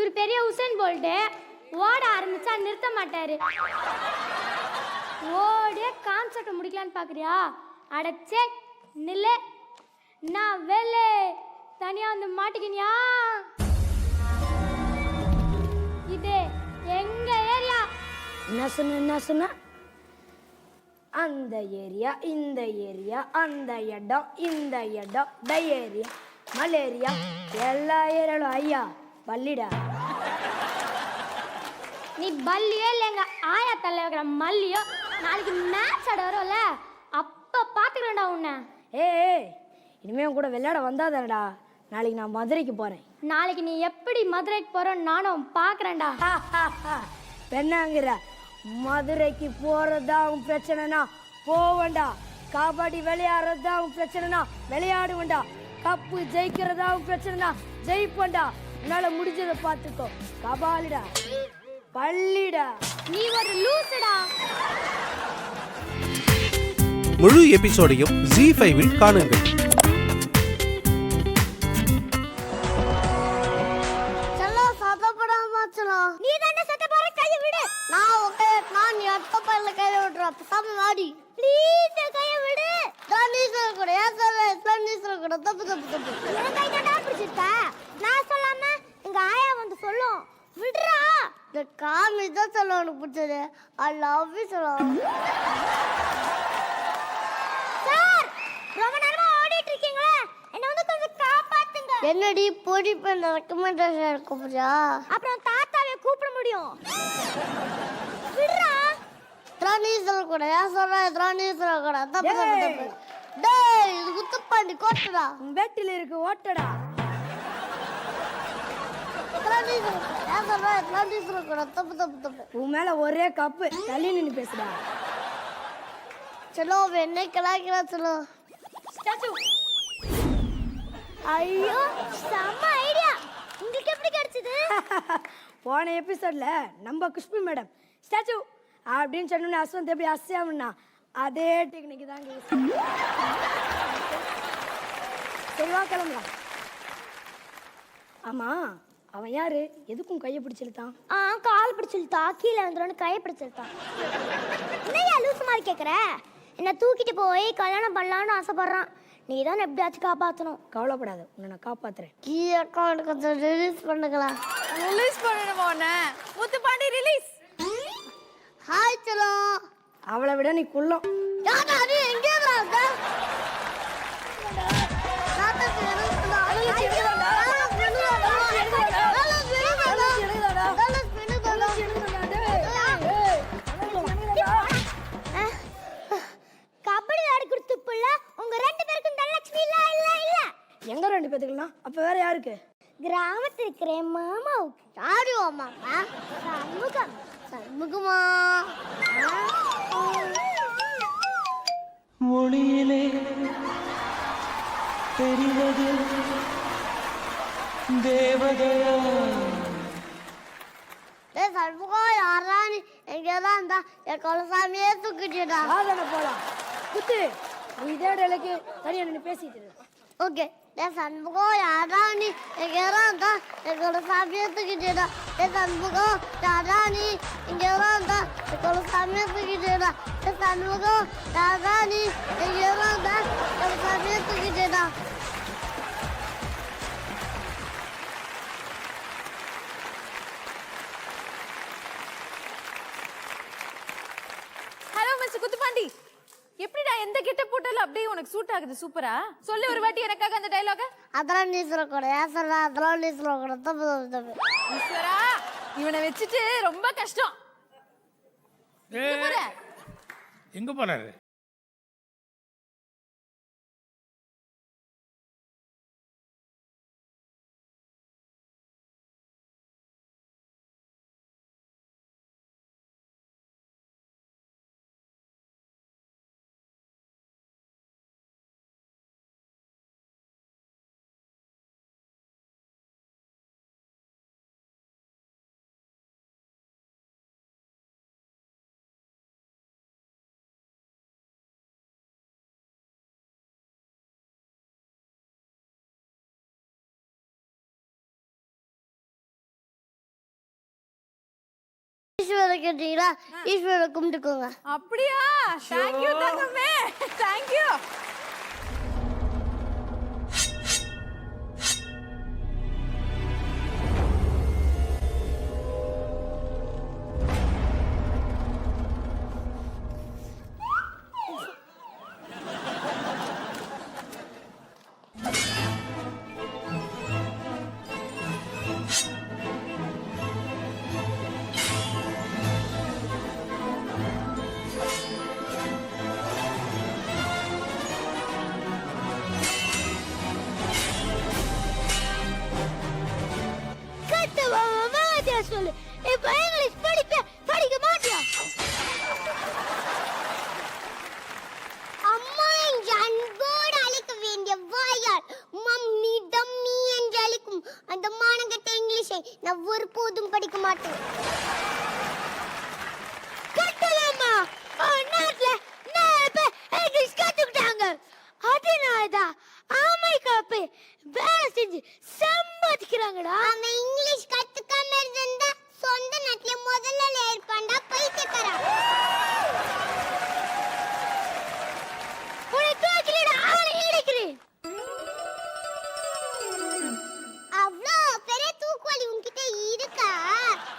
இவர் பெரிய உசேன் போல்ட்டு ஓட ஆரம்பிச்சா நிறுத்த மாட்டாரு. ஓடிய கான்செப்ட் முடிக்கலான்னு பாக்குறியா? அடச்சே நில்லே, நான் வேலை தனியா வந்து மாட்டிக்கினியா? இது எங்க ஏரியா. என்ன சொன்ன? அந்த ஏரியா, இந்த ஏரியா, அந்த இடம், இந்த இடம், டயேரியா, மலேரியா, எல்லா ஏரியாலும் ஐயா பள்ளிடா. நீ பல்லியோ இல்லை எங்க ஆயா தலை வைக்கிற மல்லியோ. நாளைக்கு மேட்ச் ஆட வரும்ல, அப்ப பாத்துக்கிறேன்டா உன்னை. ஏய், இனிமே உன் கூட விளையாட வந்தாதானடா. நாளைக்கு நான் மதுரைக்கு போறேன். நாளைக்கு நீ எப்படி மதுரைக்கு போறன்னு நானும் பாக்குறேன்டா. பெண்ணாங்கிற மதுரைக்கு போறதா உன் பிரச்சனைனா போவேண்டா. கபடி விளையாடுறதா உன் பிரச்சனைனா விளையாடுவேண்டா. கப்பு ஜெயிக்கிறதா உன் பிரச்சனைனா ஜெயிப்பேன்டா. உன்னால முடிஞ்சதை பார்த்துக்கோ. கபாலிடா, பள்ளிடா. நீ ஒரு லூசுடா. முழு எபிசோடையும் Zee5இல் காணுங்கள். நீ தான சத்த போற, கைய விடு. நான் நீ அத்த பையில கைய விடுற சாமி வாடி ப்ளீஸ் கைய விடு. நீசல் கூட நீசல் கூட தப்பு என் கை தான்டா பிடிச்சிட்ட. நான் சொல்லாம எங்க ஆயா வந்து சொல்லும். விடுறா. இந்த காமி தான் சொல்ல உனக்கு பிடிச்சது. ஐ லவ் யூ சொல்லுவாங்க. சார், ரொம்ப நேரமா ஓடிட்டு இருக்கீங்களே, என்ன வந்து கொஞ்சம் காப்பாத்துங்க. என்னடி பொடி பண்ண ரெக்கமெண்டேஷன் இருக்க போறியா? அப்புறம் தாத்தாவை கூப்பிட முடியும். விடுறா. நீசல் கூட நீசல் கூட தப்பு தப்பு. டேய், இது குத்துப்பாண்டி கோட்டடா. வெட்டில இருக்கு ஓட்டடா. உன் மேல ஒரே கப்பு. தள்ளி நின்னு பேசுடா. चलो வெண்ணை கலாய்க்கிறா चलो. ஸ்டாச்சு. ஐயோ, செம்ம ஐடியா. உங்களுக்கு எப்படி கிடைச்சது? போன எபிசோட்ல நம்ம குஷ்பு மேடம் ஸ்டாச்சு அப்படின்னு சொன்னோன்னே அஸ்வந்த் எப்படி அசையாமன்னா அதே டெக்னிக் தாங்க. சரிவா கிளம்புறா. ஆமா, அவன் யாரு? எதுக்கும் கையை பிடிச்சிருத்தான்? கால் பிடிச்சிருத்தா, கீழே வந்துடும் கையை பிடிச்சிருத்தான். என்னையா லூசு மாதிரி கேட்குற? என்ன தூக்கிட்டு போய் கல்யாணம் பண்ணலான்னு ஆசைப்படுறான். நீ தான் எப்படியாச்சும் காப்பாற்றணும். கவலைப்படாத, உன்னை நான் காப்பாத்துறேன். கீ அக்கௌண்ட் கொஞ்சம் ரிலீஸ் பண்ணுங்களா? ரிலீஸ் பண்ணணுமா? உன்னை முத்துப்பாண்டி ரிலீஸ். ஹாய் चलो. அவளை விட நீ குள்ளம். யாரா நீ எங்க இருக்க? தாத்தா கபடி ஆடி கொடுத்துப்புள்ள உங்க ரெண்டு பேருக்கும் தனலட்சுமி இல்ல இல்ல இல்ல. எங்க ரெண்டு பேத்துக்கலாம்? அப்ப வேற யாருக்கு? கிராமத்தில் இருக்கிற மாமாவுக்கு. யாரு மாமா? சண்முகம். சண்முகமா? ஒளியிலே தெரிவது தேவதையா? டேய் சண்முகம், யாரா நீ? எங்கதான் இருந்தா என் குலசாமியே தூக்கிட்டா. சாதனை போலாம். குத்து, நீ இதே இடையிலக்கு தனியா நின்று பேசிட்டு இரு. ஓகே. டேய் சண்முகம், யாரா நீ? எங்கதான் இருந்தா என் குலசாமியே தூக்கிட்டா. டேய் சண்முகம், யாரா நீ? எங்கதான் இருந்தா என் குலசாமியே தூக்கிட்டா. டேய் சண்முகம், யாரா நீ? எங்கதான் இருந்தா என் குலசாமியே தூக்கிட்டா. ஹலோ மிஸ்டர் குத்துப்பாண்டி, எப்படிடா எந்த கிட்ட போட்டாலும் அப்படியே உனக்கு சூட் ஆகுது. சூப்பரா சொல்லு ஒரு வாட்டி எனக்காக அந்த டயலாக. அதெல்லாம் நீ சொல்லக்கூடாது. ஏன் சொல்ற? அதெல்லாம் நீ சொல்லக்கூடாது. தப்பு தப்பு தப்பு. ஈஸ்வரா, இவனை வச்சுட்டு ரொம்ப கஷ்டம். எங்க போறாரு? கேட்டீங்களா ஈஸ்வரரை கும்பிட்டுக்கோங்க. அப்படியா? தேங்க்யூ தங்கமே, தேங்க்யூ. சொல்லு, இப்ப இங்கிலீஷ் படிக்க மாட்டியா? அம்மா என்று அன்போடு அழைக்க வேண்டிய வாயால் மம்மி டம்மி என்று அழைக்கும் அந்த மானங்கெட்ட இங்கிலீஷை நான் ஒருபோதும் படிக்க மாட்டேன். கட்டலாமா? நாட்டுல நிறைய பேர் இங்கிலீஷ் கத்துக்கிட்டாங்க. அதனாலதான் அமெரிக்காவுக்கு வேலை செஞ்சு சம்பாதிக்கிறாங்கடா. அவன் இங்கிலீஷ் கத்துக்காம இருந்தா சொந்த நாட்டுல முதல்ல ஏற்பாண்டா பைத்தியக்காரா. உன்னை தூக்கிலிட ஆளை இடிக்கிறேன். அவ்வளோ பெரிய தூக்குவாளி உன்கிட்ட இருக்கா?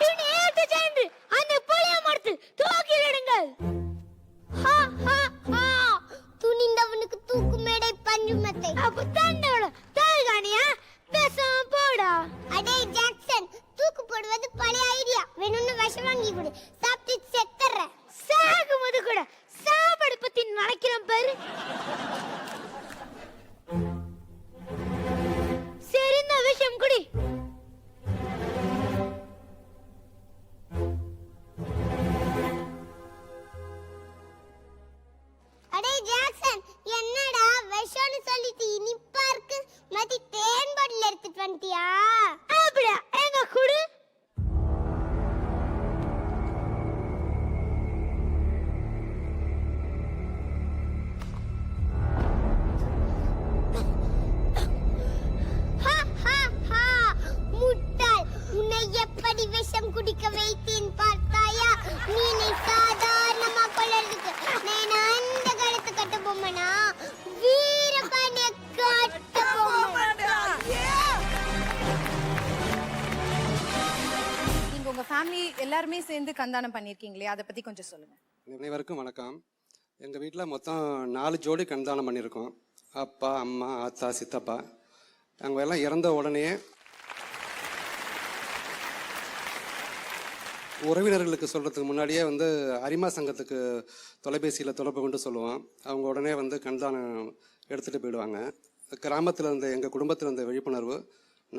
இவனை ஏற்று சென்று அந்த புளிய மரத்தில் தூக்கிலிடுங்கள். துணிந்தவனுக்கு தூக்கு மேடை பஞ்சுமத்தை. அப்ப தண்டோட தாழ்காணியா பேசாம போடா. அடே ஜாக்சன், தூக்கு போடுவது பழைய ஐடியா. வேணும்னு விஷம் வாங்கி கொடு, சாப்பிட்டு செத்துற. சாகும்போது கூட சாப்பாடு பத்தி நினைக்கிறேன் பாரு. சரி, இந்த விஷயம் குடி. அடே ஜாக்சன், என்னடா விஷம்னு சொல்லிட்டு இனிப்பா இருக்கு, மதி தேன் பாட்டில் எடுத்துட்டு வந்துட்டியா? அப்படியா? எங்க குடு. முட்டாள், உன்னை எப்படி விஷம் குடிக்க வைத்தேன் பார்த்தாயா? நீ சாதாரணமா கொள்ளறதுக்கு நான் அந்த காலத்து கட்ட பொம்மனா வீரபாண்டிய கட்ட பொம்மை. நீங்க உங்க ஃபேமிலி எல்லாருமே சேர்ந்து கந்தானம் பண்ணிருக்கீங்களே, அதை பத்தி கொஞ்சம் சொல்லுங்க. அனைவருக்கும் வணக்கம். எங்கள் வீட்டில் மொத்தம் 4 ஜோடி கண்தானம் பண்ணியிருக்கோம். அப்பா, அம்மா, ஆத்தா, சித்தப்பா. அவங்க எல்லாம் இறந்த உடனே உறவினர்களுக்கு சொல்கிறதுக்கு முன்னாடியே வந்து அரிமா சங்கத்துக்கு தொலைபேசியில் தொடர்பு கொண்டு சொல்லுவோம். அவங்க உடனே வந்து கண்தானம் எடுத்துகிட்டு போயிடுவாங்க. கிராமத்தில் இருந்த எங்கள் குடும்பத்தில் இருந்த விழிப்புணர்வு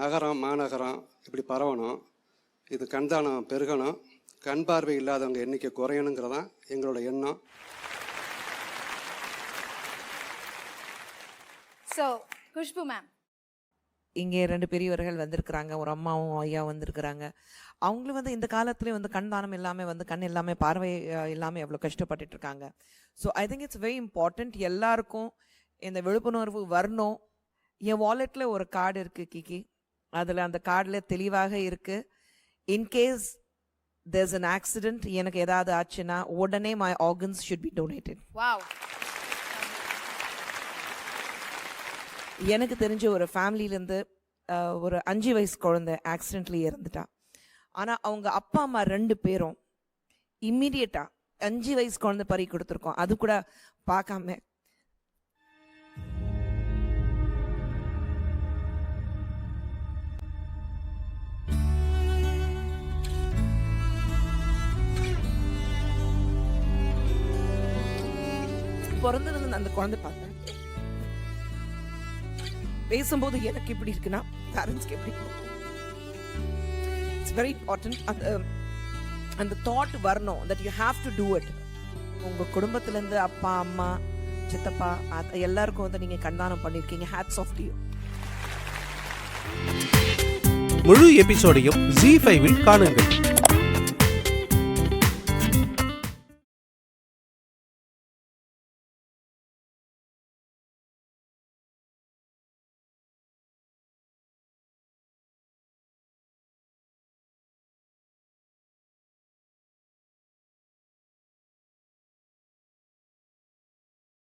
நகரம், மாநகரம் இப்படி பரவணும். இது கண்தானம் பெருகணும். கண் பார்வை இல்லாதவங்க எண்ணிக்கை குறையணுங்கிறதான் எங்களோட எண்ணம். ஸோ குஷ்பு மேம், இங்கே 2 பெரியவர்கள் வந்திருக்கிறாங்க, ஒரு அம்மாவும் ஐயா வந்திருக்கிறாங்க. அவங்களும் வந்து இந்த காலத்துலேயும் வந்து கண் தானம் இல்லாமல் வந்து கண் இல்லாமல் பார்வை இல்லாமல் எவ்வளோ கஷ்டப்பட்டுட்டு இருக்காங்க. So I think it's very important. எல்லாருக்கும் இந்த விழிப்புணர்வு வரணும். என் வாலெட்டில் ஒரு கார்டு இருக்குது கிக்கி. அதில் அந்த கார்டில் தெளிவாக இருக்குது, இன்கேஸ் there's an accident, எனக்கு ஏதாவது ஆச்சுன்னா உடனே my organs should be donated. Wow. எனக்கு தெரிஞ்ச ஒரு ஃபேமிலியிலேருந்து ஒரு 5 வயசு குழந்தை ஆக்சிடென்ட்லி இறந்துட்டா. ஆனால் அவங்க அப்பா அம்மா 2 பேரும் இம்மிடியட்டாக 5 வயசு குழந்தை பறி கொடுத்துருக்கோம். அது கூட பார்க்காம பிறந்திருந்து அந்த குழந்தை பார்த்தேன். பேசும்போது எனக்கு எப்படி இருக்குன்னா பேரண்ட்ஸ்க்கு எப்படி இட்ஸ் வெரி இம்பார்ட்டன்ட். அந்த தாட் வரணும் that you have to do it. உங்க குடும்பத்திலேருந்து அப்பா, அம்மா, சித்தப்பா எல்லாருக்கும் வந்து நீங்க கண்தானம் பண்ணிருக்கீங்க. Hats off to you. முழு எபிசோடையும் Zee5 இல் காணுங்கள்.